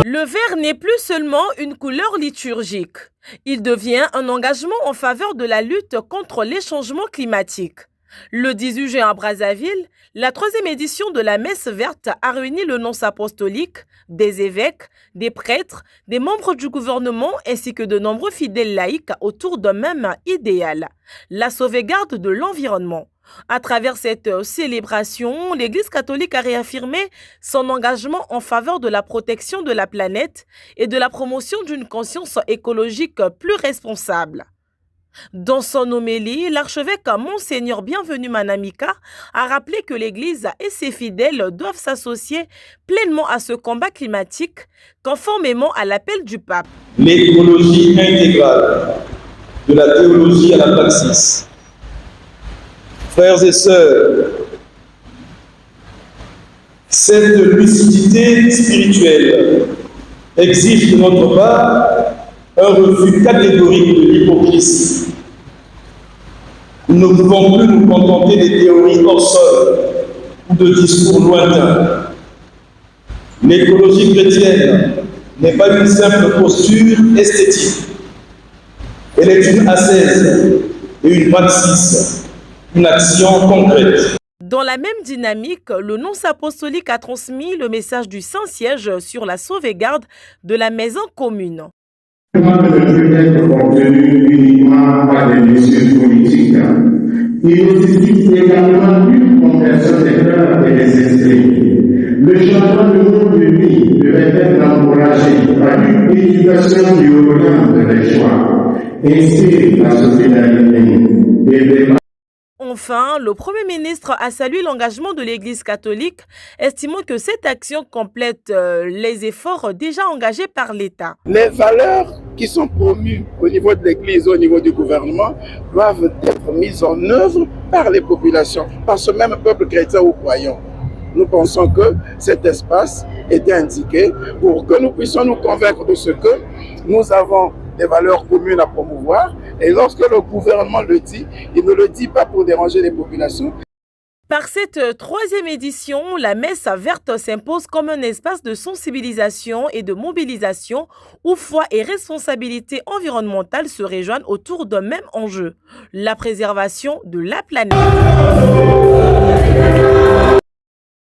Le vert n'est plus seulement une couleur liturgique. Il devient un engagement en faveur de la lutte contre les changements climatiques. Le 18 juin à Brazzaville, la 3e édition de la Messe verte a réuni le nonce apostolique, des évêques, des prêtres, des membres du gouvernement ainsi que de nombreux fidèles laïcs autour d'un même idéal, la sauvegarde de l'environnement. À travers cette célébration, l'Église catholique a réaffirmé son engagement en faveur de la protection de la planète et de la promotion d'une conscience écologique plus responsable. Dans son homélie, l'archevêque Monseigneur Bienvenu Manamika a rappelé que l'Église et ses fidèles doivent s'associer pleinement à ce combat climatique, conformément à l'appel du pape. L'écologie intégrale, de la théologie à la praxis. Frères et sœurs, cette lucidité spirituelle exige de notre part un refus catégorique de l'hypocrisie. Nous ne pouvons plus nous contenter des théories hors sol ou de discours lointains. L'écologie chrétienne n'est pas une simple posture esthétique. Elle est une ascèse et une praxis, une action concrète. Dans la même dynamique, le nonce apostolique a transmis le message du Saint-Siège sur la sauvegarde de la maison commune. Ne peut être contenu uniquement par des mesures politiques. Il nécessite également une conversion des cœurs et des esprits. Le changement de monde de vie devrait être encouragé par une éducation qui oriente les choix, inspire la solidarité et Enfin, le Premier ministre a salué l'engagement de l'Église catholique, estimant que cette action complète les efforts déjà engagés par l'État. Les valeurs qui sont promues au niveau de l'Église, au niveau du gouvernement, doivent être mises en œuvre par les populations, par ce même peuple chrétien ou croyant. Nous pensons que cet espace était indiqué pour que nous puissions nous convaincre de ce que nous avons des valeurs communes à promouvoir. Et lorsque le gouvernement le dit, il ne le dit pas pour déranger les populations. Par cette 3e édition, la messe verte s'impose comme un espace de sensibilisation et de mobilisation où foi et responsabilité environnementale se rejoignent autour d'un même enjeu, la préservation de la planète.